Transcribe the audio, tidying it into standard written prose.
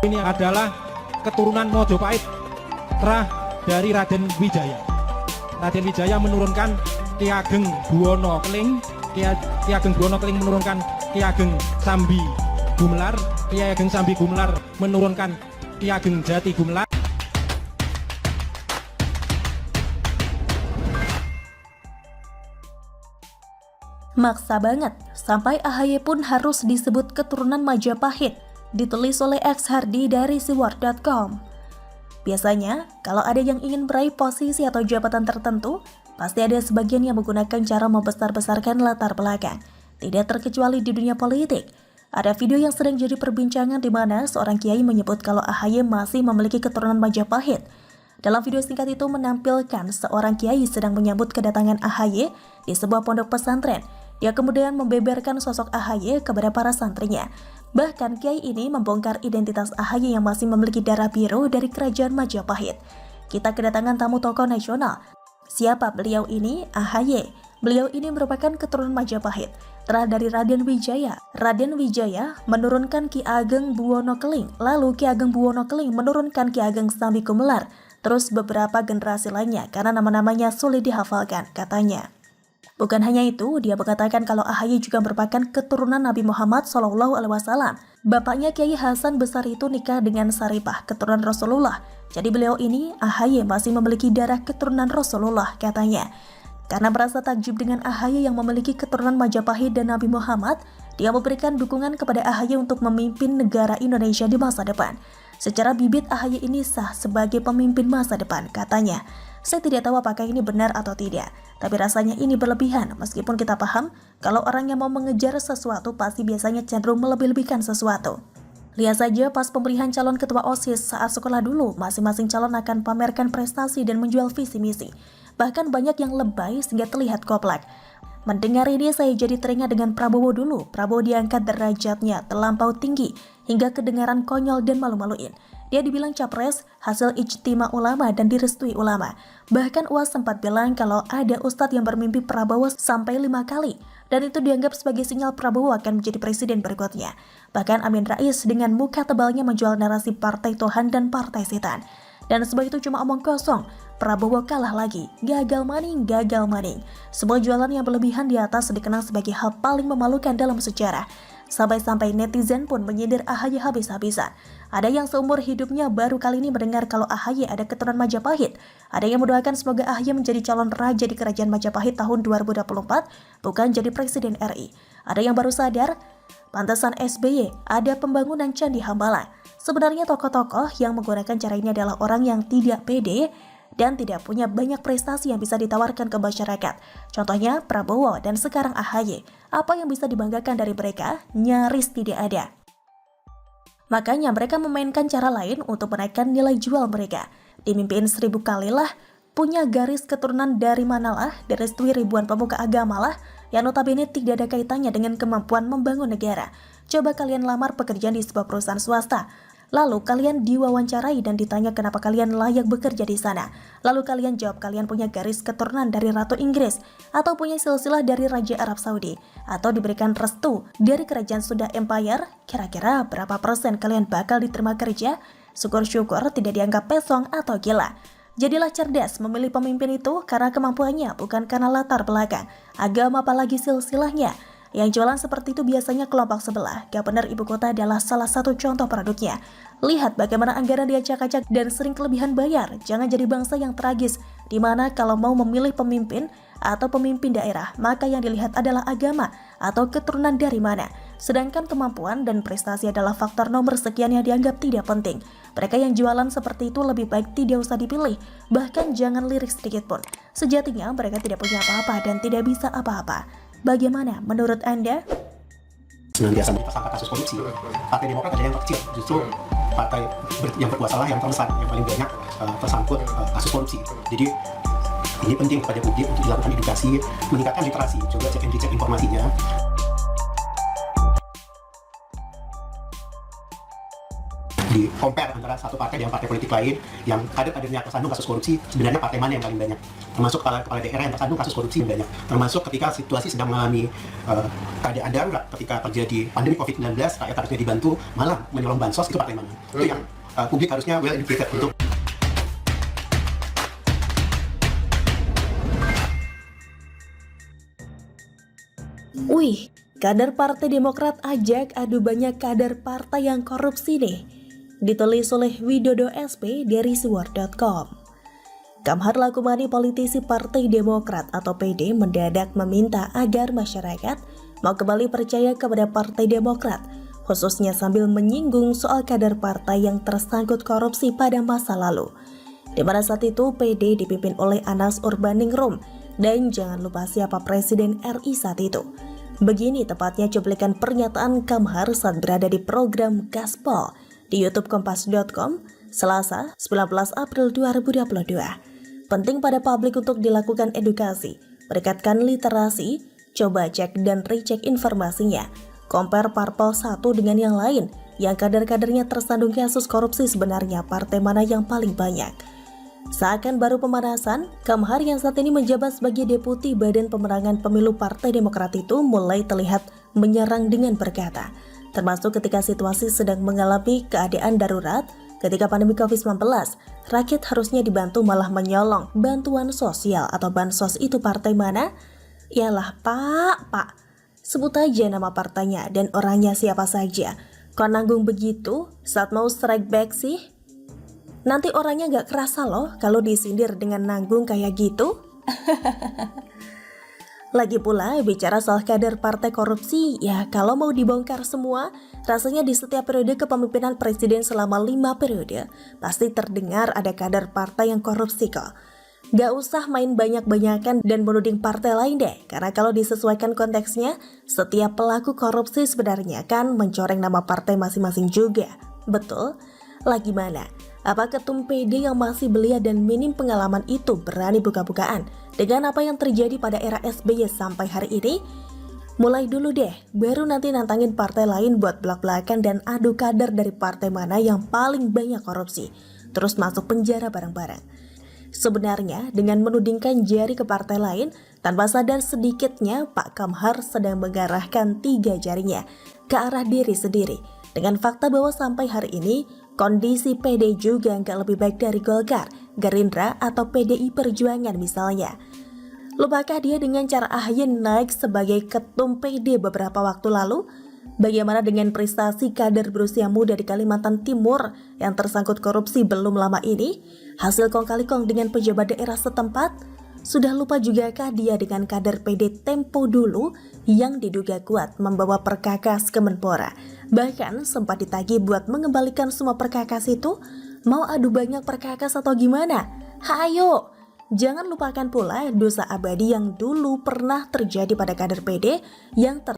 Ini adalah keturunan Mojopahit, terah dari Raden Wijaya. Raden Wijaya menurunkan Ki Ageng Buwono Keling, Ki Ageng Buwono Keling menurunkan Ki Ageng Sambi Gumelar, Ki Ageng Sambi Gumelar menurunkan Ki Ageng Jati Gumelar. Maksa banget, sampai AHY pun harus disebut keturunan Majapahit, ditulis oleh X Hardy dari siwar.com. Biasanya, kalau ada yang ingin meraih posisi atau jabatan tertentu, pasti ada sebagian yang menggunakan cara membesar-besarkan latar belakang. Tidak terkecuali di dunia politik. Ada video yang sering jadi perbincangan di mana seorang kiai menyebut kalau AHY masih memiliki keturunan Majapahit. Dalam video singkat itu menampilkan seorang kiai sedang menyambut kedatangan AHY di sebuah pondok pesantren. Dia kemudian membeberkan sosok AHY kepada para santrinya. Bahkan kiai ini membongkar identitas AHY yang masih memiliki darah biru dari kerajaan Majapahit. Kita kedatangan tamu tokoh nasional. Siapa beliau ini? AHY. Beliau ini merupakan keturunan Majapahit, terah dari Raden Wijaya. Raden Wijaya menurunkan Ki Ageng Buwono Keling, lalu Ki Ageng Buwono Keling menurunkan Ki Ageng Sambi Gumelar, terus beberapa generasi lainnya karena nama-namanya sulit dihafalkan, katanya. Bukan hanya itu, dia mengatakan kalau AHY juga merupakan keturunan Nabi Muhammad SAW. Bapaknya Kiai Hasan Besar itu nikah dengan Saripah, keturunan Rasulullah. Jadi beliau ini, AHY, masih memiliki darah keturunan Rasulullah, katanya. Karena merasa takjub dengan AHY yang memiliki keturunan Majapahit dan Nabi Muhammad, dia memberikan dukungan kepada AHY untuk memimpin negara Indonesia di masa depan. Secara bibit AHY ini sah sebagai pemimpin masa depan, katanya. Saya tidak tahu apakah ini benar atau tidak, tapi rasanya ini berlebihan meskipun kita paham kalau orang yang mau mengejar sesuatu pasti biasanya cenderung melebih-lebihkan sesuatu. Lihat saja pas pemilihan calon ketua OSIS saat sekolah dulu, masing-masing calon akan pamerkan prestasi dan menjual visi misi. Bahkan banyak yang lebay sehingga terlihat koplak. Mendengar ini saya jadi teringat dengan Prabowo dulu. Prabowo diangkat derajatnya terlampau tinggi hingga kedengaran konyol dan malu-maluin. Dia dibilang capres hasil ijtima ulama dan direstui ulama. Bahkan UAS sempat bilang kalau ada ustadz yang bermimpi Prabowo sampai 5 kali. Dan itu dianggap sebagai sinyal Prabowo akan menjadi presiden berikutnya. Bahkan Amin Rais dengan muka tebalnya menjual narasi partai Tuhan dan partai setan. Dan sebab itu cuma omong kosong. Prabowo kalah lagi, gagal maning. Semua jualan yang berlebihan di atas dikenal sebagai hal paling memalukan dalam sejarah. Sampai-sampai netizen pun menyindir AHY habis-habisan. Ada yang seumur hidupnya baru kali ini mendengar kalau AHY ada keturunan Majapahit. Ada yang mendoakan semoga AHY menjadi calon raja di kerajaan Majapahit tahun 2024, bukan jadi presiden RI. Ada yang baru sadar, pantesan SBY ada pembangunan Candi Hambalang. Sebenarnya tokoh-tokoh yang menggunakan cara ini adalah orang yang tidak pede dan tidak punya banyak prestasi yang bisa ditawarkan ke masyarakat. Contohnya Prabowo dan sekarang AHY. Apa yang bisa dibanggakan dari mereka? Nyaris tidak ada. Makanya mereka memainkan cara lain untuk menaikkan nilai jual mereka. Dimimpiin 1000 kalilah, punya garis keturunan dari manalah, direstui ribuan pemuka agama lah, yang notabene tidak ada kaitannya dengan kemampuan membangun negara. Coba kalian lamar pekerjaan di sebuah perusahaan swasta. Lalu kalian diwawancarai dan ditanya kenapa kalian layak bekerja di sana. Lalu kalian jawab kalian punya garis keturunan dari Ratu Inggris, atau punya silsilah dari Raja Arab Saudi, atau diberikan restu dari Kerajaan Sunda Empire. Kira-kira berapa persen kalian bakal diterima kerja? Syukur-syukur tidak dianggap pesong atau gila. Jadilah cerdas memilih pemimpin itu karena kemampuannya, bukan karena latar belakang, agama apalagi silsilahnya. Yang jualan seperti itu biasanya kelompok sebelah. Gubernur ibu kota adalah salah satu contoh produknya. Lihat bagaimana anggaran diacak-acak dan sering kelebihan bayar. Jangan jadi bangsa yang tragis, di mana kalau mau memilih pemimpin atau pemimpin daerah, maka yang dilihat adalah agama atau keturunan dari mana. Sedangkan kemampuan dan prestasi adalah faktor nomor sekian yang dianggap tidak penting. Mereka yang jualan seperti itu lebih baik tidak usah dipilih, bahkan jangan lirik sedikit pun. Sejatinya mereka tidak punya apa-apa dan tidak bisa apa-apa. Bagaimana menurut Anda? Senantiasa tersangka kasus korupsi. Partai Demokrat ada yang kecil, justru partai yang berkuasa lah yang terbesar, yang paling banyak tersangkut kasus korupsi. Jadi ini penting kepada publik untuk dilakukan edukasi, meningkatkan literasi, coba cek and dicek informasinya. di compare antara satu partai dengan partai politik lain yang kader-kadernya tersandung kasus korupsi, sebenarnya partai mana yang paling banyak, termasuk kepala daerah yang tersandung kasus korupsi yang banyak, termasuk ketika situasi sedang mengalami keadaan darurat, ketika terjadi pandemi COVID-19, rakyat harusnya dibantu, malah menyolong bansos, itu partai mana? Itu yang publik harusnya well educated untuk. Wih, kader Partai Demokrat ajak adu banyak kader partai yang korupsi nih. Ditulis oleh Widodo SP dari Siwar.com. Kamhar Lakumani, politisi Partai Demokrat atau PD, mendadak meminta agar masyarakat mau kembali percaya kepada Partai Demokrat, khususnya sambil menyinggung soal kader partai yang tersangkut korupsi pada masa lalu. Di mana saat itu PD dipimpin oleh Anas Urbaningrum, dan jangan lupa siapa Presiden RI saat itu. Begini tepatnya cuplikan pernyataan Kamhar saat berada di program Gaspol di YouTube Kompas.com Selasa 19 April 2022. Penting pada publik untuk dilakukan edukasi, meningkatkan literasi, coba cek dan recheck informasinya, compare parpol satu dengan yang lain, yang kader-kadernya tersandung kasus korupsi sebenarnya partai mana yang paling banyak. Seakan baru pemanasan, Kamhar yang saat ini menjabat sebagai Deputi Badan Pemenangan Pemilu Partai Demokrat itu mulai terlihat menyerang dengan berkata, termasuk ketika situasi sedang mengalami keadaan darurat, ketika pandemi COVID-19, rakyat harusnya dibantu malah menyolong bantuan sosial atau bansos, itu partai mana? Yalah Pak, sebut aja nama partainya dan orangnya siapa saja. Kok nanggung begitu saat mau strike back sih? Nanti orangnya gak kerasa loh kalau disindir dengan nanggung kayak gitu. Lagi pula bicara soal kader partai korupsi, ya kalau mau dibongkar semua, rasanya di setiap periode kepemimpinan presiden selama 5 periode, pasti terdengar ada kader partai yang korupsi kok. Gak usah main banyak-banyakan dan menuding partai lain deh, karena kalau disesuaikan konteksnya, setiap pelaku korupsi sebenarnya kan mencoreng nama partai masing-masing juga. Betul? Lagi mana? Apa ketum PD yang masih belia dan minim pengalaman itu berani buka-bukaan dengan apa yang terjadi pada era SBY sampai hari ini? Mulai dulu deh, baru nanti nantangin partai lain buat belak-belakan dan adu kader dari partai mana yang paling banyak korupsi, terus masuk penjara bareng-bareng. Sebenarnya dengan menudingkan jari ke partai lain, tanpa sadar sedikitnya Pak Kamhar sedang mengarahkan 3 jarinya ke arah diri sendiri, dengan fakta bahwa sampai hari ini kondisi PD juga nggak lebih baik dari Golkar, Gerindra, atau PDI Perjuangan misalnya. Lupakah dia dengan cara AHY naik sebagai ketum PD beberapa waktu lalu? Bagaimana dengan prestasi kader berusia muda di Kalimantan Timur yang tersangkut korupsi belum lama ini? Hasil kong kali kong dengan pejabat daerah setempat? Sudah lupa jugakah dia dengan kader PD Tempo dulu yang diduga kuat membawa perkakas ke Menpora? Bahkan sempat ditagih buat mengembalikan semua perkakas itu. Mau adu banyak perkakas atau gimana? Hayo! Jangan lupakan pula dosa abadi yang dulu pernah terjadi pada kader PD yang